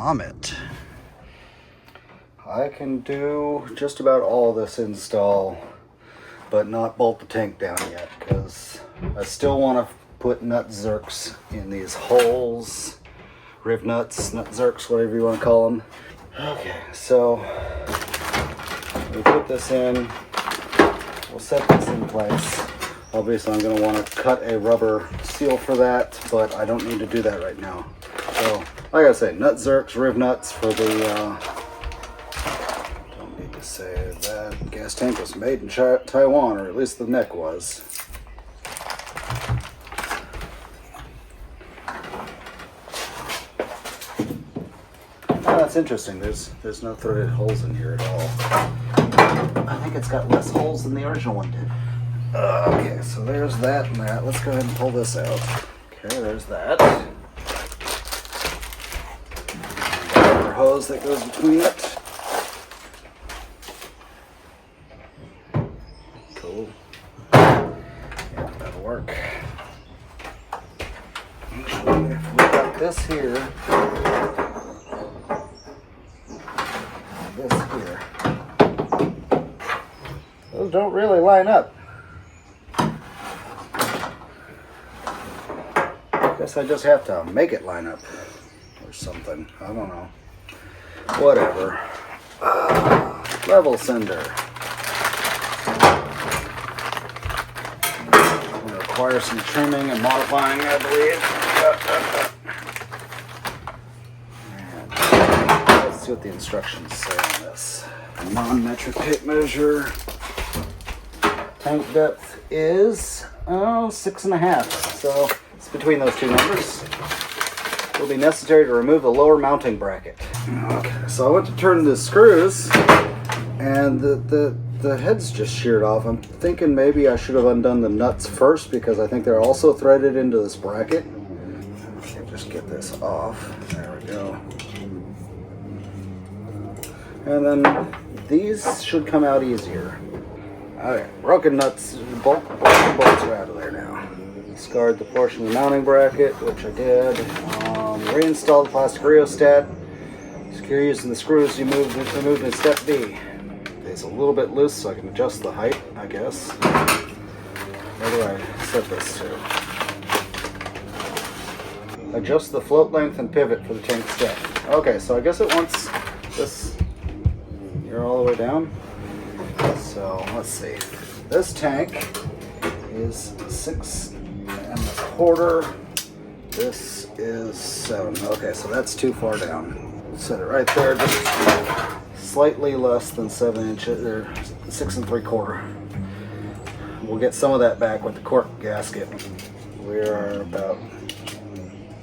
Comet. I can do just about all this install, but not bolt the tank down yet, because I still want to put nut zerks in these holes, riv nuts, nut zerks, whatever you want to call them. Okay, so we put this in, we'll set this in place. Obviously I'm going to want to cut a rubber seal for that, but I don't need to do that right now. So, like I say, nut zerks, riv nuts for the, don't need to say that gas tank was made in Taiwan, or at least the neck was. Oh, that's interesting. There's no threaded holes in here at all. I think it's got less holes than the original one did. Okay, so there's that and that. Let's go ahead and pull this out. Okay, there's that. Rubber hose that goes between it. Cool. Yeah, that'll work. Actually, if we got this here, those don't really line up. Guess I just have to make it line up or something. I don't know. Whatever. Level sender. Will require some trimming and modifying, I believe. And let's see what the instructions say on this. Non-metric tape measure. Tank depth is 6.5. So it's between those two numbers. It will be necessary to remove the lower mounting bracket. Okay, so I went to turn the screws, and the head's just sheared off. I'm thinking maybe I should have undone the nuts first, because I think they're also threaded into this bracket. Okay, just get this off. There we go. And then these should come out easier. Alright, broken nuts, bolts are out of there now. Discard the portion of the mounting bracket, which I did. Reinstall the plastic rheostat. Secure using the screws removed in step B. It's a little bit loose, so I can adjust the height, I guess. Where do I set this to? Adjust the float length and pivot for the tank step. Okay, so I guess it wants this here all the way down. So let's see. This tank is 6.25. This is 7. Okay, so that's too far down. Set it right there, just slightly less than 7 inches, or 6 3/4. We'll get some of that back with the cork gasket. We are about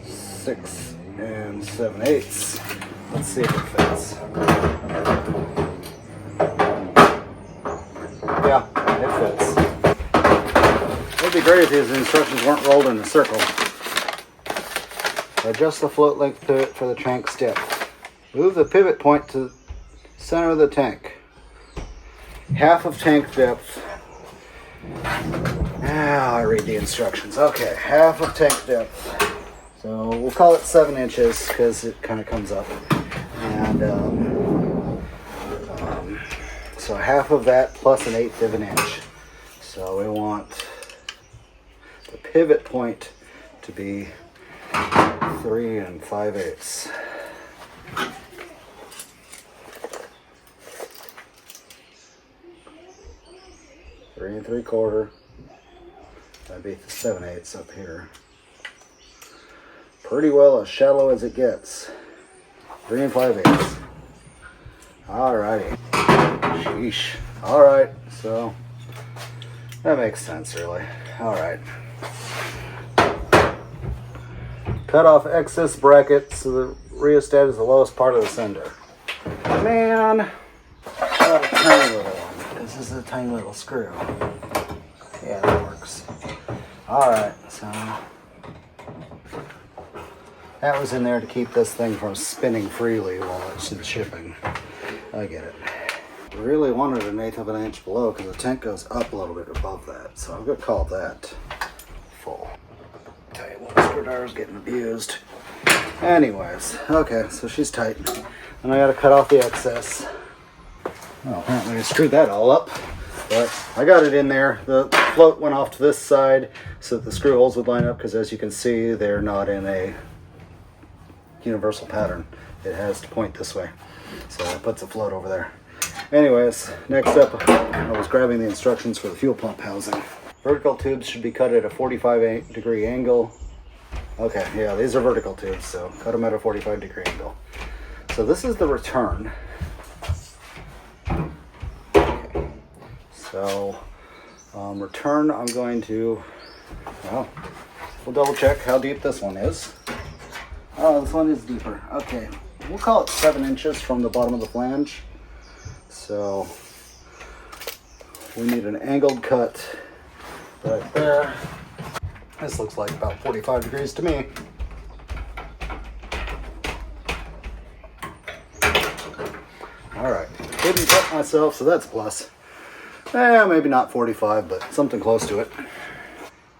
6 7/8. Let's see if it fits. Yeah, it fits. It would be great if these instructions weren't rolled in a circle. Adjust the float length pivot for the tank step. Move the pivot point to the center of the tank. Half of tank depth. Now I read the instructions. Okay, half of tank depth. So we'll call it 7 inches because it kind of comes up. And so half of that plus 1/8 of an inch. So we want the pivot point to be 3 5/8. Three 3/4. That'd be 7/8 up here. Pretty well as shallow as it gets. 3 5/8. Alrighty. Sheesh. Alright, so that makes sense, really. Alright. Cut off excess bracket so the rheostat is the lowest part of the sender. Man, got a tiny little one. This is a tiny little screw. Yeah, that works. Alright, so that was in there to keep this thing from spinning freely while it's in shipping. I get it. Really wanted 1/8 of an inch below because the tank goes up a little bit above that, so I'm going to call that full. Tell you what, screwdriver's getting abused. Anyways, okay, so she's tight. And I gotta cut off the excess. Well, apparently I screwed that all up. But I got it in there. The float went off to this side so that the screw holes would line up, because as you can see, they're not in a universal pattern. It has to point this way. So that puts a float over there. Anyways, next up, I was grabbing the instructions for the fuel pump housing. Vertical tubes should be cut at a 45-degree angle. Okay, yeah, these are vertical tubes, so cut them at a 45-degree angle. So this is the return. Okay. So, return, I'm going to, well, we'll double check how deep this one is. Oh, this one is deeper. Okay, we'll call it 7 inches from the bottom of the flange. So, we need an angled cut right there. This looks like about 45 degrees to me. All right, didn't cut myself, so that's a plus. Maybe not 45, but something close to it.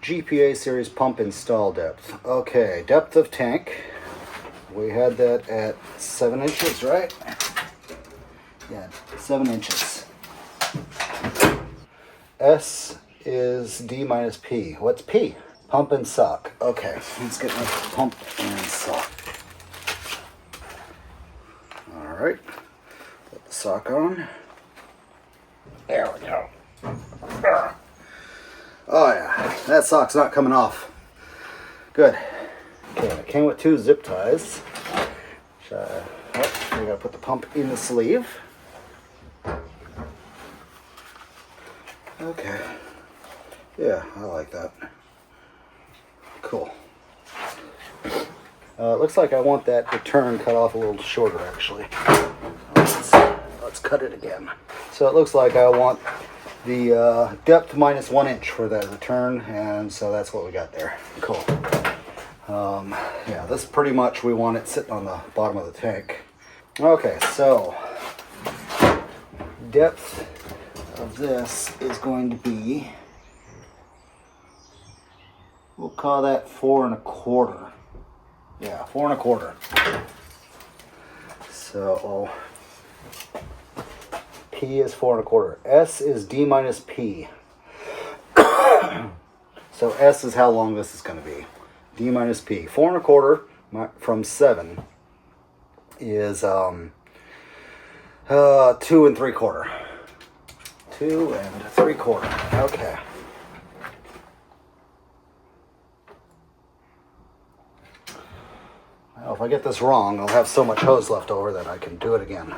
GPA series pump install depth. Okay, depth of tank. We had that at 7 inches, right? Yeah, 7 inches. S is D minus P. What's P? Pump and sock. Okay, let's get my pump and sock. All right, put the sock on. There we go. Oh yeah, that sock's not coming off. Good. Okay, it came with 2 zip ties. We gotta put the pump in the sleeve. Okay. Yeah, I like that. Cool. It looks like I want that return cut off a little shorter, actually. Let's cut it again. So it looks like I want the depth minus 1 inch for that return, and so that's what we got there. Cool. Yeah, this pretty much we want it sitting on the bottom of the tank. Okay, so depth of this is going to be, we'll call that 4 1/4. Yeah, 4 1/4. So P is 4 1/4. S is D minus P. So S is how long this is going to be. D minus P. 4 1/4 from 7 is 2 3/4. 2 3/4. Okay. Well, if I get this wrong, I'll have so much hose left over that I can do it again.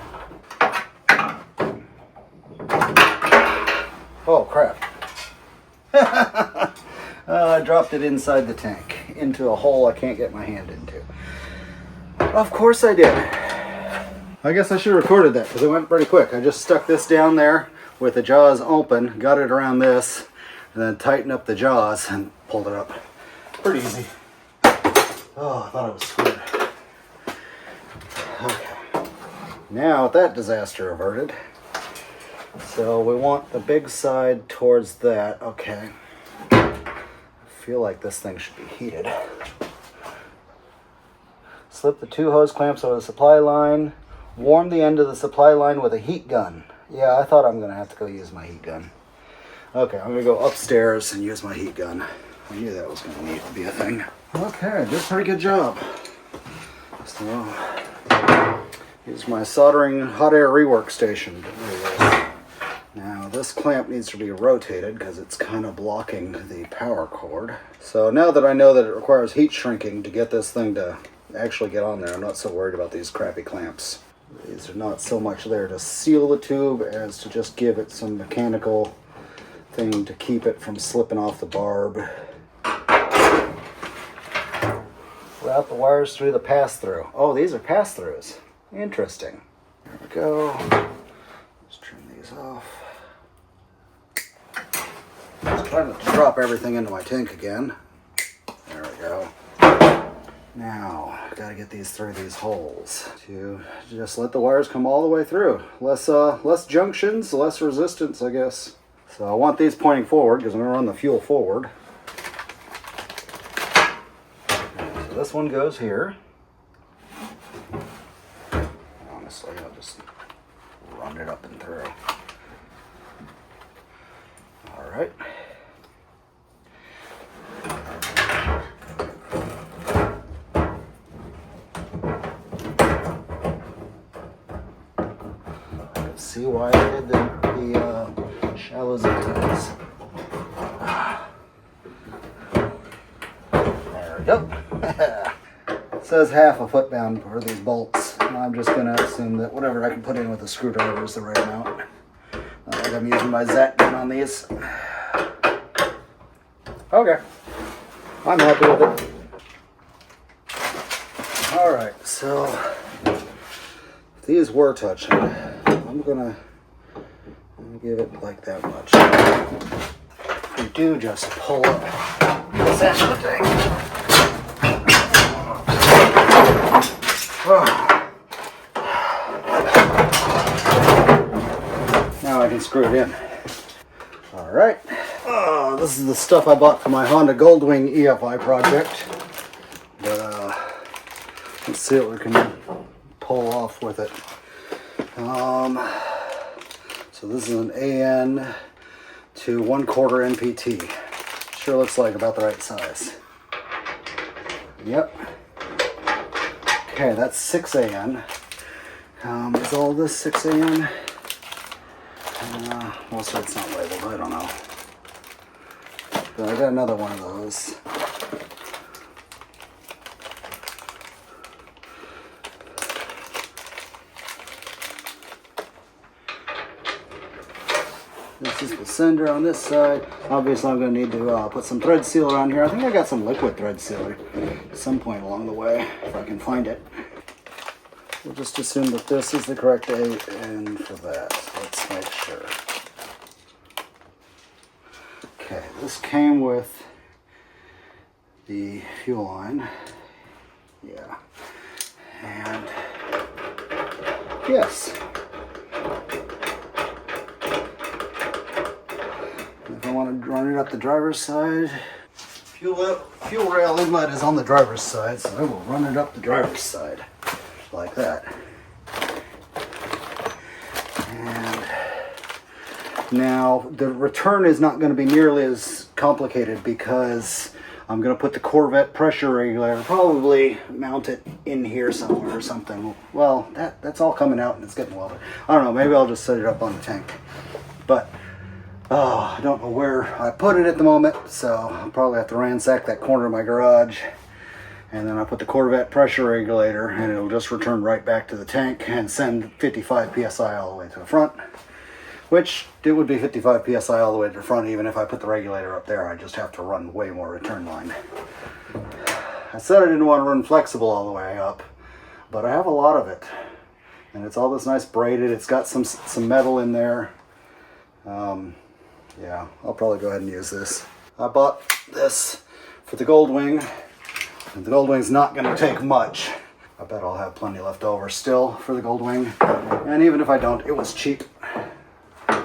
Oh, crap. I dropped it inside the tank, into a hole I can't get my hand into. Of course I did. I guess I should have recorded that because it went pretty quick. I just stuck this down there with the jaws open, got it around this, and then tightened up the jaws and pulled it up. Pretty easy. Oh, I thought I was screwed. Okay. Now with that disaster averted, so we want the big side towards that. Okay. I feel like this thing should be heated. Slip the 2 hose clamps over the supply line. Warm the end of the supply line with a heat gun. Yeah, I thought I'm going to have to go use my heat gun. Okay, I'm going to go upstairs and use my heat gun. I knew that was going to need to be a thing. Okay, did a pretty good job. So, here's my soldering hot air rework station. Now, this clamp needs to be rotated because it's kind of blocking the power cord. So now that I know that it requires heat shrinking to get this thing to actually get on there, I'm not so worried about these crappy clamps. These are not so much there to seal the tube as to just give it some mechanical thing to keep it from slipping off the barb. Route the wires through the pass-through. Oh, these are pass-throughs. Interesting. There we go. Let's trim these off. Just trying not to drop everything into my tank again. There we go. Now, I've got to get these through these holes to just let the wires come all the way through. Less junctions, less resistance, I guess. So I want these pointing forward because I'm going to run the fuel forward. So this one goes here. run it up and through. All right. Let's see why I did the shallow zip ties. There we go. It says half a foot down for these bolts. And I'm just going to assume that whatever I can put in with a screwdriver is the right amount. Not like I'm using my Zat gun on these. Okay. I'm happy with it. Alright, so if these were touching, I'm gonna give it like that much. If we do, just pull up this end of the thing. Now I can screw it in. Alright. This is the stuff I bought for my Honda Goldwing EFI project. But let's see what we can pull off with it. So this is an AN to 1/4 NPT. Sure looks like about the right size. Yep. Okay, that's 6 AN. Is all this 6 AN? Most of it's not labeled, I don't know. But I got another one of those. This is the sender on this side. Obviously I'm going to need to put some thread seal around here. I think I got some liquid thread sealer at some point along the way, if I can find it. We'll just assume that this is the correct AN for that. Let's make sure. Okay, this came with the fuel line. Yeah. And yes. If I want to run it up the driver's side, fuel rail inlet is on the driver's side, so I will run it up the driver's side like that. And now the return is not going to be nearly as complicated because I'm going to put the Corvette pressure regulator, probably mount it in here somewhere or something. Well, that's all coming out and it's getting welded. I don't know, maybe I'll just set it up on the tank. But I don't know where I put it at the moment, so I'll probably have to ransack that corner of my garage. And then I'll put the Corvette pressure regulator and it'll just return right back to the tank and send 55 PSI all the way to the front. Which, it would be 55 PSI all the way to the front even if I put the regulator up there. I just have to run way more return line. I said I didn't want to run flexible all the way up, but I have a lot of it. And it's all this nice braided. It's got some metal in there. Yeah, I'll probably go ahead and use this. I bought this for the Goldwing. And the Goldwing's not going to take much. I bet I'll have plenty left over still for the Goldwing. And even if I don't, it was cheap. So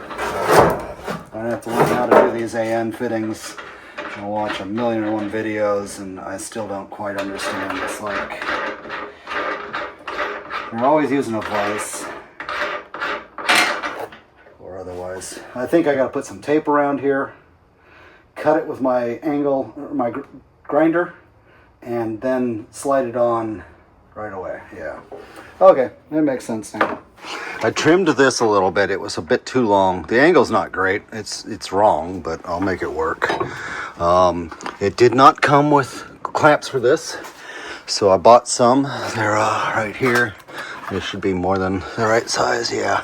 I have to learn how to do these AN fittings. I watch 1,000,001 videos and I still don't quite understand. It's like they're always using a vise. Or otherwise. I think I got to put some tape around here. Cut it with my my grinder. And then slide it on right away. Yeah. Okay, that makes sense now. I trimmed this a little bit. It was a bit too long. The angle's not great. It's wrong, but I'll make it work. It did not come with clamps for this, so I bought some. They're right here. They should be more than the right size. Yeah,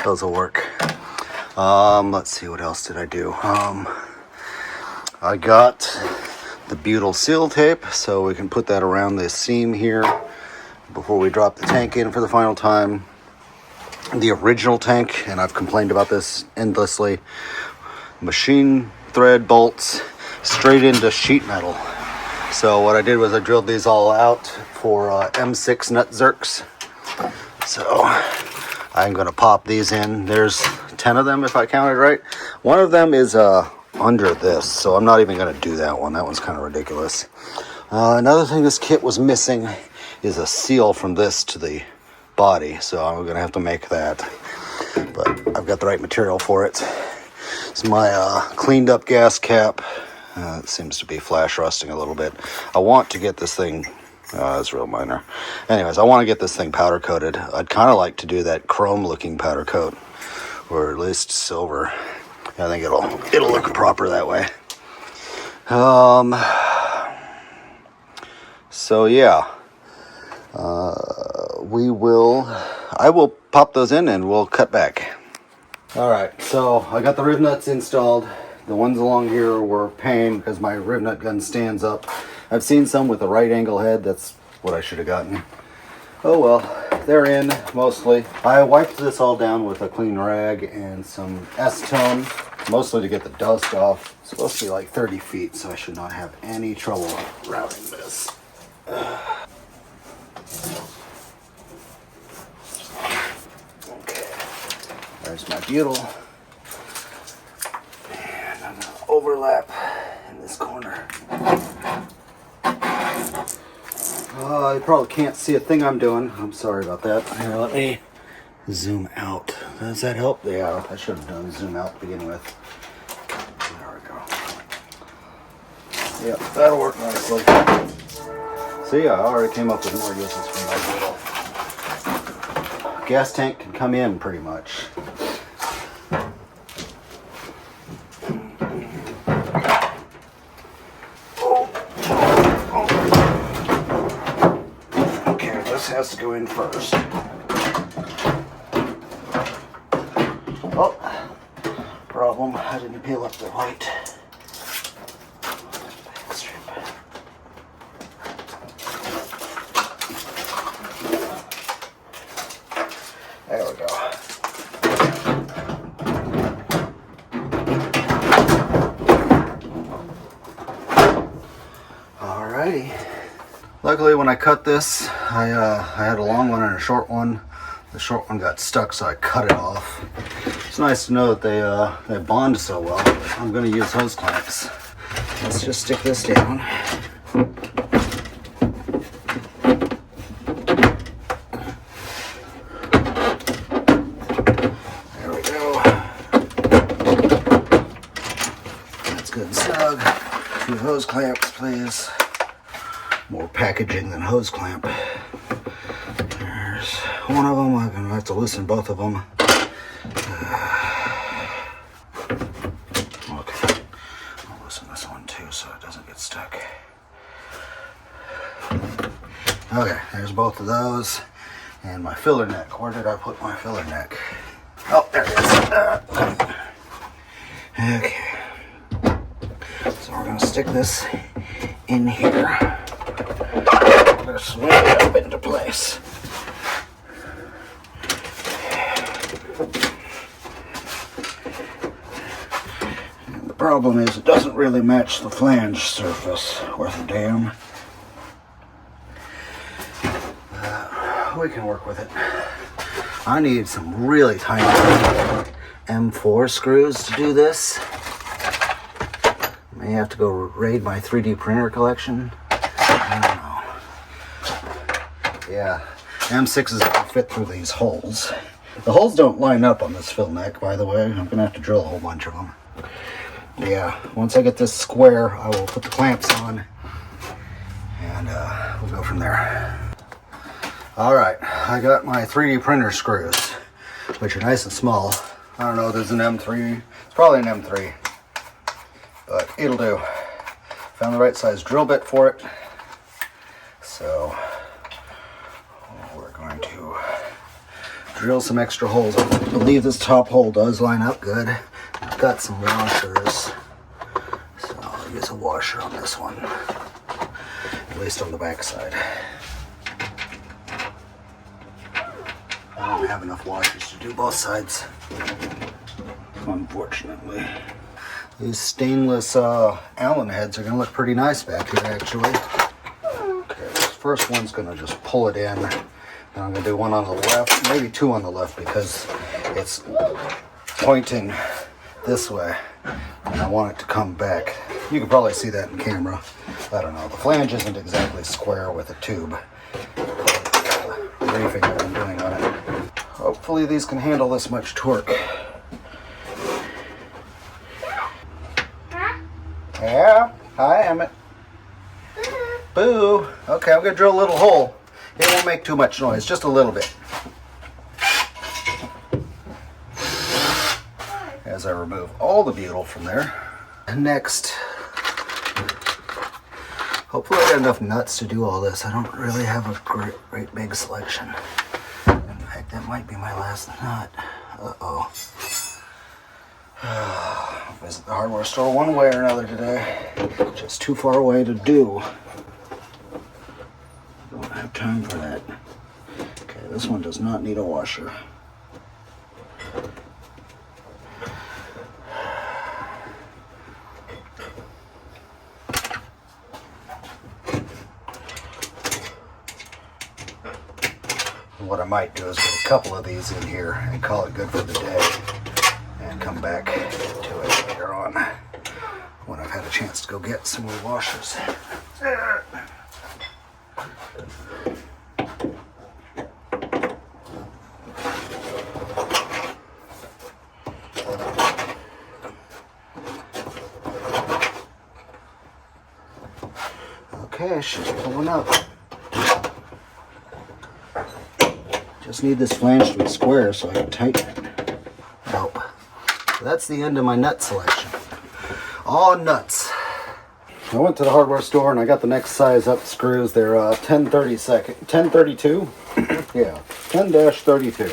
those will work. Let's see, what else did I do? I got the butyl seal tape, so we can put that around this seam here before we drop the tank in for the final time. The original tank, and I've complained about this endlessly, machine thread bolts straight into sheet metal. So what I did was I drilled these all out for M6 nut zerks. So I'm going to pop these in. There's 10 of them if I counted right. One of them is under this, so I'm not even going to do that one. That one's kind of ridiculous. Another thing this kit was missing is a seal from this to the body, so I'm going to have to make that. but I've got the right material for it. It's my cleaned up gas cap. It seems to be flash rusting a little bit. I want to get this thing, it's real minor. Anyways, I want to get this thing powder coated. I'd kind of like to do that chrome looking powder coat, or at least silver. I think it'll look proper that way. So yeah, I will pop those in and we'll cut back. All right, so I got the riv nuts installed. The ones along here were a pain because my riv nut gun stands up. I've seen some with a right angle head. That's what I should have gotten. Oh well, they're in mostly. I wiped this all down with a clean rag and some acetone, mostly to get the dust off. It's supposed to be like 30 feet, so I should not have any trouble routing this. Okay, there's my butyl. And I'm gonna overlap in this corner. You probably can't see a thing I'm doing. I'm sorry about that. Here, let me zoom out. Does that help? Yeah, I should have done zoom out to begin with. There we go. Yep, that'll work nicely. So yeah, I already came up with more uses for my butyl. Gas tank can come in pretty much. Has to go in first. Oh, problem. I didn't peel up the white strip. There we go. Alrighty. Luckily, when I cut this, I had a long one and a short one. The short one got stuck, so I cut it off. It's nice to know that they bond so well. I'm going to use hose clamps. Let's just stick this down. There we go. That's good and snug. 2 hose clamps, please. More packaging than hose clamp. There's one of them. I'm going to have to loosen both of them. Okay. I'll loosen this one too so it doesn't get stuck. Okay, there's both of those. And my filler neck. Where did I put my filler neck? Oh, there it is. Okay. So we're going to stick this in here. I'm going to swing it up into place. And the problem is it doesn't really match the flange surface worth a damn. We can work with it. I need some really tiny M4 screws to do this. May have to go raid my 3D printer collection. I don't know. Yeah, M6s don't fit through these holes. The holes don't line up on this fill neck, by the way. I'm gonna have to drill a whole bunch of them. Yeah, once I get this square, I will put the clamps on and we'll go from there. All right, I got my 3D printer screws, which are nice and small. I don't know, there's an M3. It's probably an M3, but it'll do. Found the right size drill bit for it. So we're going to drill some extra holes. I believe this top hole does line up good. I've got some washers, so I'll use a washer on this one, at least on the back side. I don't have enough washers to do both sides, unfortunately. These stainless Allen heads are going to look pretty nice back here, actually. Okay, this first one's going to just pull it in. And I'm going to do one on the left, maybe 2 on the left, because it's pointing this way. And I want it to come back. You can probably see that in camera. I don't know. The flange isn't exactly square with a tube. Briefing that I'm doing on it. Oh Hopefully these can handle this much torque. Yeah? Hi, Emmett. Boo. Okay, I'm gonna drill a little hole. It won't make too much noise, just a little bit. As I remove all the butyl from there. Next, hopefully I got enough nuts to do all this. I don't really have a great big selection. In fact, that might be my last nut. Uh-oh. Visit the hardware store one way or another today. Just too far away to do. Don't have time for that. Okay, this one does not need a washer. What I might do is put a couple of these in here and call it good for the day and come back to it later on when I've had a chance to go get some more washers. Okay, she's pulling up. Just need this flange to be square so I can tighten it. Nope. So that's the end of my nut selection. All nuts. I went to the hardware store and I got the next size up screws. They're 1032. Yeah, 10-32.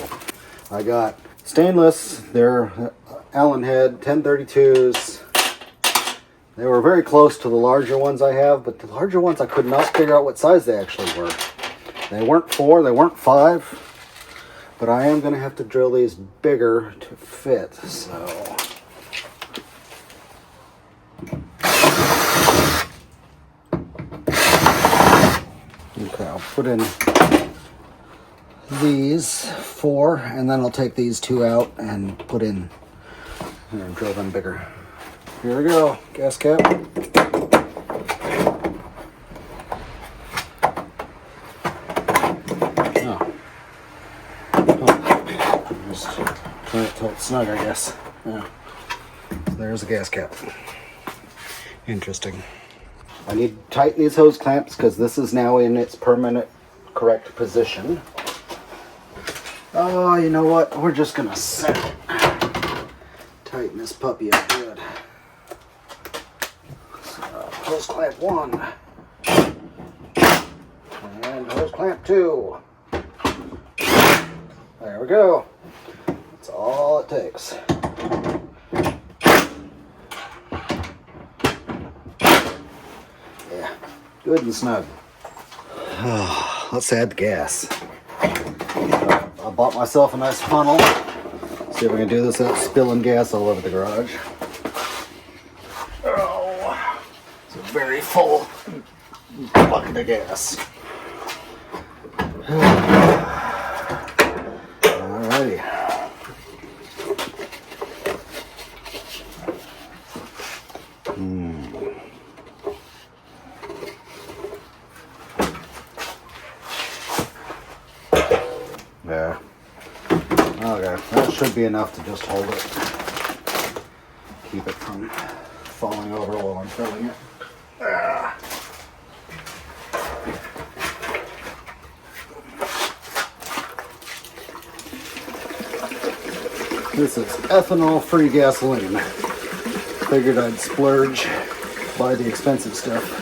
I got stainless. They're Allen head 1032s. They were very close to the larger ones I have, but the larger ones I could not figure out what size they actually were. They weren't 4, they weren't 5. But I am going to have to drill these bigger to fit, so. Okay, I'll put in these 4, and then I'll take these 2 out and put in, and drill them bigger. Here we go, gas cap. Trying to tilt snug, I guess. Yeah. So there's the gas cap. Interesting. I need to tighten these hose clamps because this is now in its permanent correct position. Oh, you know what? We're just gonna set it. Tighten this puppy up good. So, hose clamp 1. And hose clamp 2. There we go. That's all it takes. Yeah, good and snug. Let's add the gas. I bought myself a nice funnel. See if we can do this without spilling gas all over the garage. Oh, it's a very full bucket of gas. Alrighty. Yeah. Okay, that should be enough to just hold it. Keep it from falling over while I'm filling it. This is ethanol-free gasoline. Figured I'd splurge, buy the expensive stuff.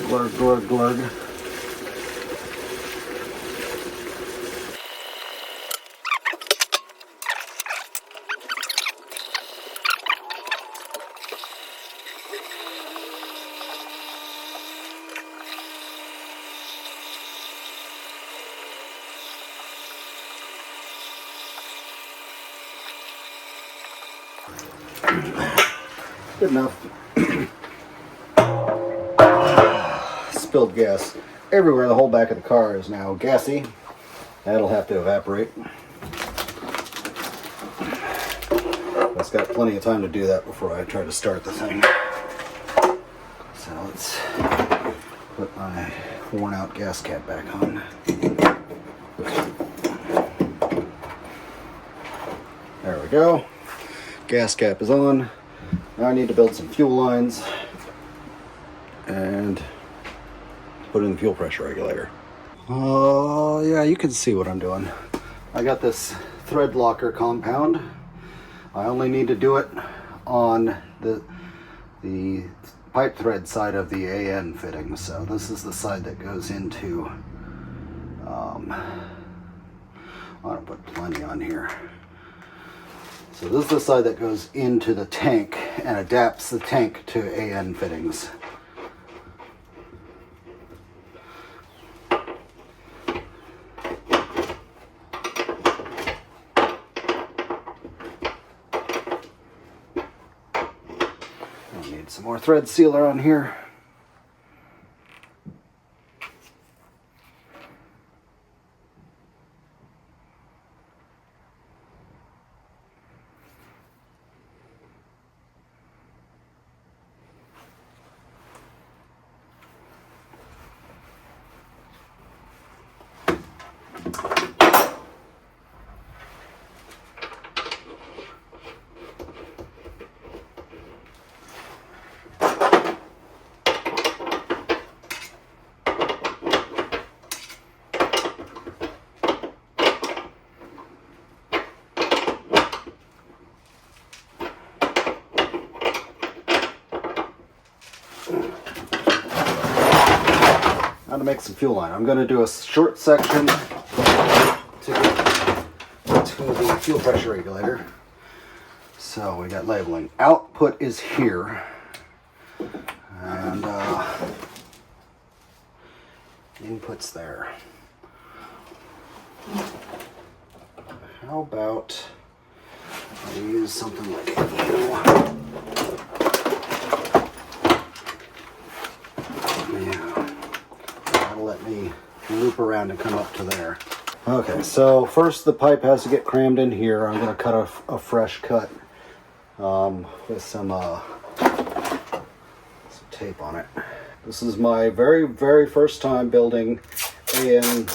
Glurg, glurg, glurg. Good enough. Spilled gas everywhere. The whole back of the car is now gassy. That'll have to evaporate. got plenty of time to do that before I try to start the thing. So let's put my worn out gas cap back on. There we go. Gas cap is on. Now I need to build some fuel lines and put in the fuel pressure regulator. Oh, yeah, you can see what I'm doing. I got this thread locker compound. I only need to do it on the pipe thread side of the AN fitting. So this is the side that goes into, I'm gonna put plenty on here. So this is the side that goes into the tank and adapts the tank to AN fittings. I'll need some more thread sealer on here. How to make some fuel line. I'm going to do a short section to the fuel pressure regulator. So we got labeling. Output is here, and input's there. How about I use something like let me loop around and come up to there. Okay, so first the pipe has to get crammed in here. I'm going to cut a fresh cut with some tape on it. This is my very, very first time building AN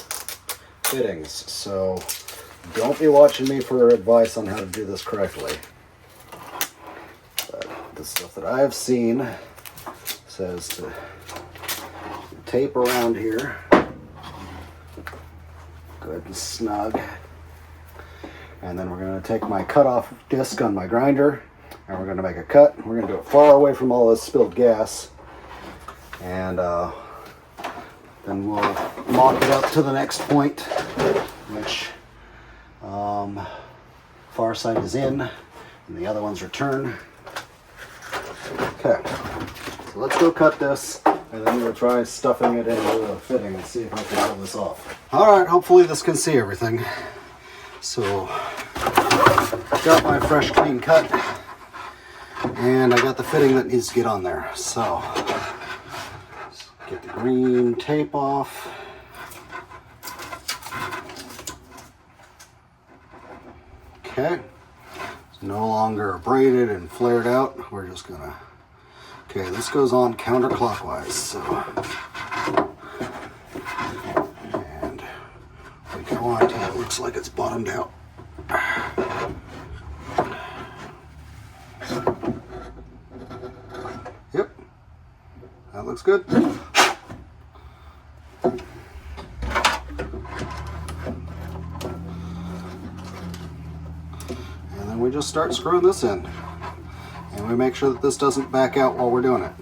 fittings, so don't be watching me for advice on how to do this correctly. But the stuff that I have seen says to tape around here good and snug, and then we're going to take my cutoff disc on my grinder and we're going to make a cut. We're going to do it far away from all this spilled gas, and then we'll mock it up to the next point, which far side is in and the other one's return. Okay, so let's go cut this, and then we'll try stuffing it into a fitting and see if I can pull this off. Alright, hopefully this can see everything. So, got my fresh clean cut, and I got the fitting that needs to get on there. So, let's get the green tape off. Okay, it's no longer braided and flared out. We're just gonna, okay, this goes on counterclockwise, so, and we go on till it looks like it's bottomed out. Yep, that looks good. And then we just start screwing this in. And we make sure that this doesn't back out while we're doing it.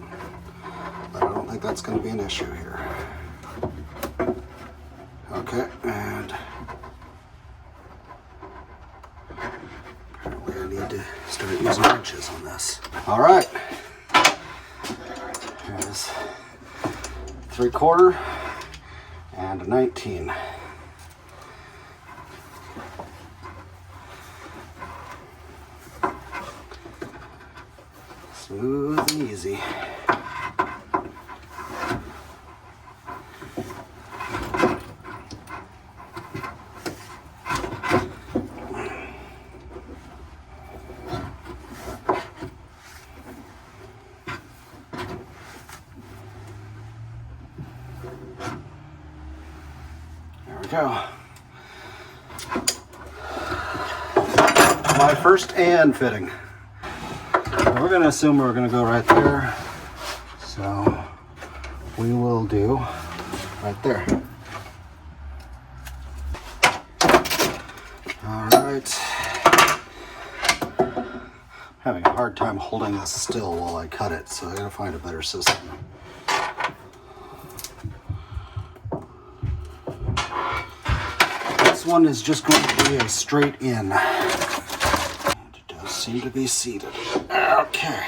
But I don't think that's going to be an issue here. Okay, and apparently I need to start using wrenches on this. All right, here's 3/4 and 19. Smooth and easy. There we go. My first and fitting. We're going to assume we're going to go right there. So we will do right there. All right. Having a hard time holding this still while I cut it, so I gotta find a better system. This one is just going to be a straight in. It does seem to be seated. Okay.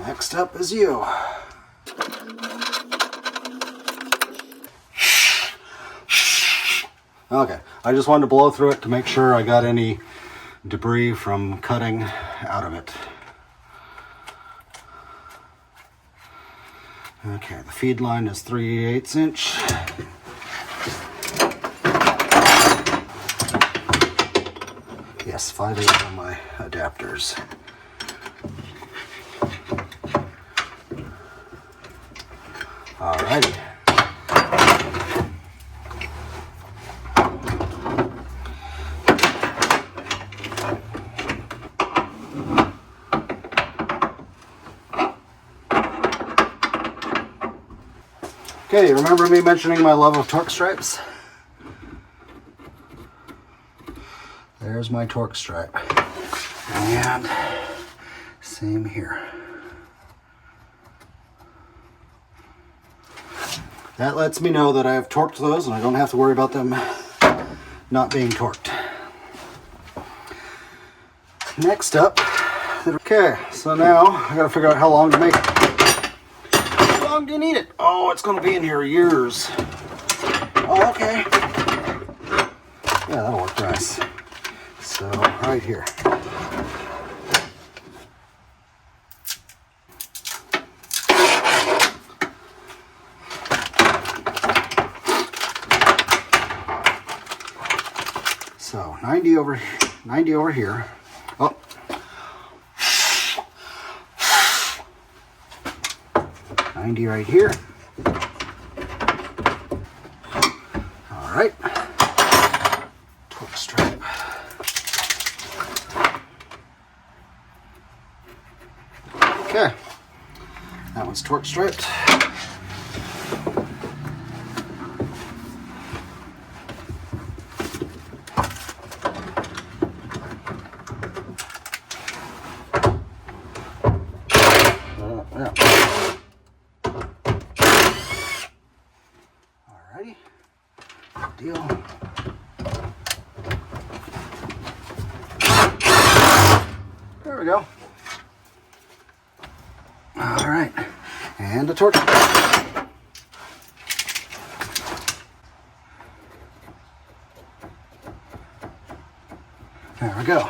Next up is you. Okay, I just wanted to blow through it to make sure I got any debris from cutting out of it. Okay, the feed line is 3/8 inch. Yes, 5/8 on my adapters. Alrighty. Okay, remember me mentioning my love of torque stripes? There's my torque stripe. And same here. That lets me know that I have torqued those and I don't have to worry about them not being torqued. Next up, okay, so now I gotta figure out how long to make it. How long do you need it? Oh, it's gonna be in here years. Oh, okay. Yeah, that'll work nice. So, right here. So, 90 over here. Oh. 90 right here. All right. Torque stripe. Okay. That one's torque striped. Alrighty, good deal. There we go. Alright, and a torque. There we go.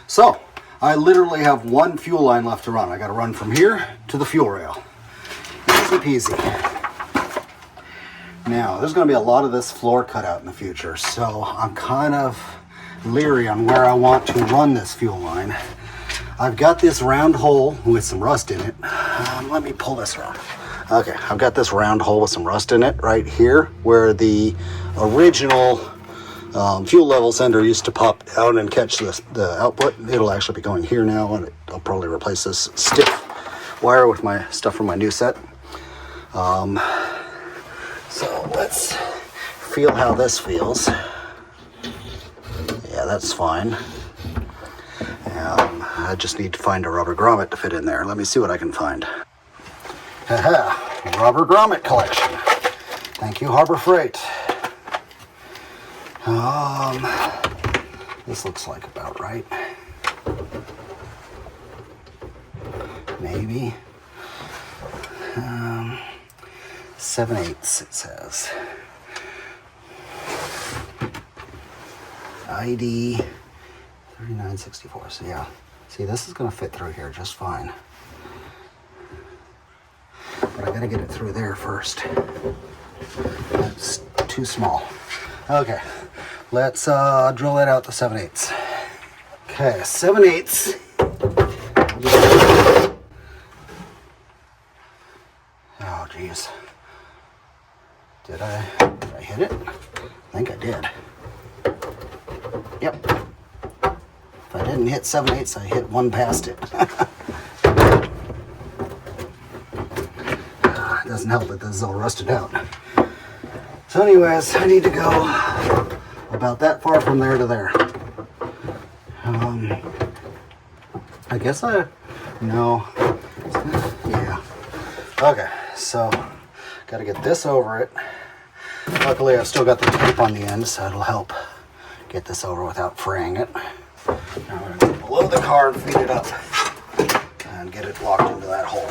So, I literally have one fuel line left to run. I gotta run from here to the fuel rail. Easy peasy. Now, there's going to be a lot of this floor cut out in the future, so I'm kind of leery on where I want to run this fuel line. I've got this round hole with some rust in it. Let me pull this around. Okay, I've got this round hole with some rust in it right here, where the original fuel level sender used to pop out and catch the output. It'll actually be going here now, and I'll probably replace this stiff wire with my stuff from my new set. So let's feel how this feels. Yeah, that's fine. I just need to find a rubber grommet to fit in there. Let me see what I can find. Haha, rubber grommet collection. Thank you, Harbor Freight. This looks like about right. Maybe. 7/8 it says. ID 3964. So yeah, see, this is going to fit through here just fine. But I got to get it through there first. That's too small. Okay, let's drill that out to 7/8. Okay, 7/8. Oh, geez. Did I hit it? I think I did. Yep. If I didn't hit 7/8, I hit one past it. It doesn't help that this is all rusted out. So anyways, I need to go about that far from there to there. I guess no. Yeah. Okay, so got to get this over it. Luckily, I've still got the tape on the end, so it'll help get this over without fraying it. Now I'm going to go below the car and feed it up and get it locked into that hole.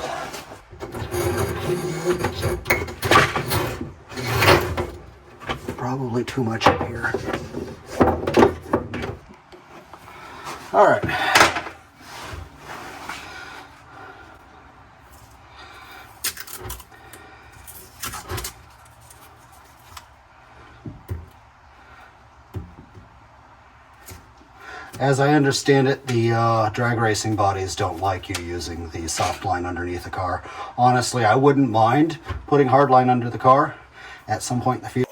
Probably too much in here. All right. As I understand it, the drag racing bodies don't like you using the soft line underneath the car. Honestly, I wouldn't mind putting hard line under the car at some point in the future.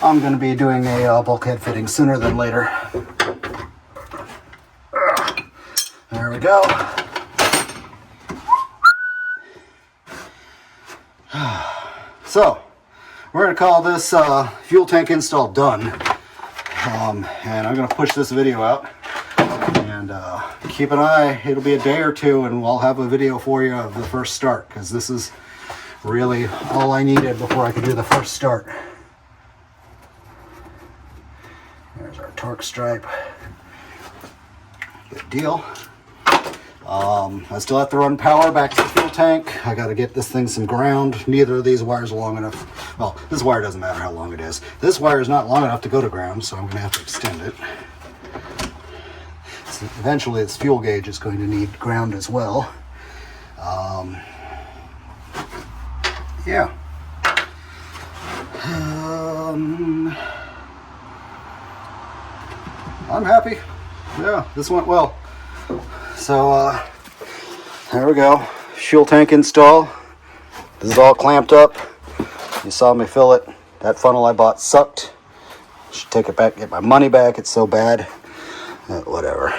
I'm going to be doing a bulkhead fitting sooner than later. There we go. So, we're going to call this fuel tank install done. And I'm going to push this video out. And keep an eye. It'll be a day or two and I'll have a video for you of the first start. Because this is really all I needed before I could do the first start. There's our torque stripe. Good deal. I still have to run power back to the fuel tank. I got to get this thing some ground. Neither of these wires are long enough. Well, this wire doesn't matter how long it is. This wire is not long enough to go to ground, so I'm going to have to extend it. So eventually, this fuel gauge is going to need ground as well. Yeah. I'm happy. Yeah, this went well. So, there we go. Fuel tank install. This is all clamped up. You saw me fill it. That funnel I bought sucked. Should take it back, get my money back. It's so bad. Whatever.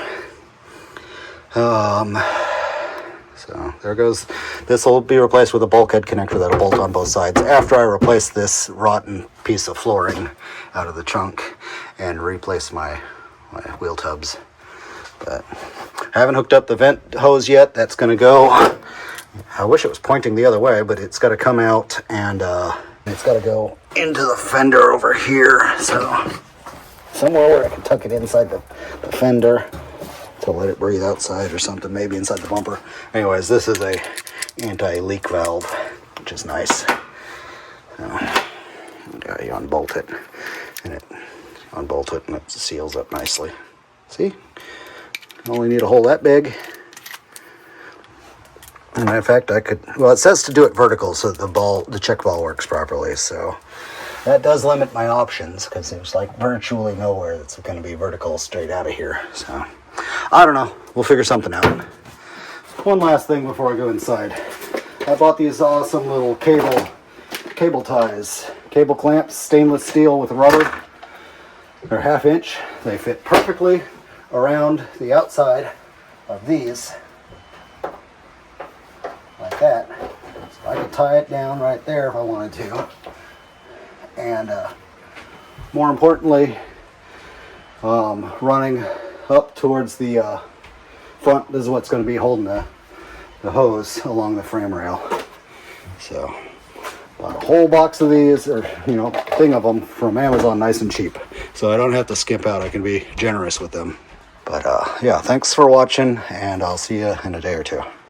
So, there goes. This will be replaced with a bulkhead connector that'll bolt on both sides after I replace this rotten piece of flooring out of the trunk and replace my wheel tubs. But I haven't hooked up the vent hose yet. That's going to go. I wish it was pointing the other way, but it's got to come out and it's got to go into the fender over here. So somewhere where I can tuck it inside the fender to let it breathe outside or something, maybe inside the bumper. Anyways, this is a anti-leak valve, which is nice. So you unbolt it and it seals up nicely. See? Only need a hole that big. And in fact, I could, well, it says to do it vertical so that the check ball works properly. So that does limit my options because there's like virtually nowhere that's going to be vertical straight out of here. So I don't know. We'll figure something out. One last thing before I go inside. I bought these awesome little cable ties, cable clamps, stainless steel with rubber. They're 1/2 inch. They fit perfectly around the outside of these like that. So I could tie it down right there if I wanted to. And more importantly, running up towards the front, this is what's going to be holding the hose along the frame rail. So bought a whole box of these, or thing of them from Amazon, nice and cheap. So I don't have to skimp out. I can be generous with them. But yeah, thanks for watching, and I'll see you in a day or two.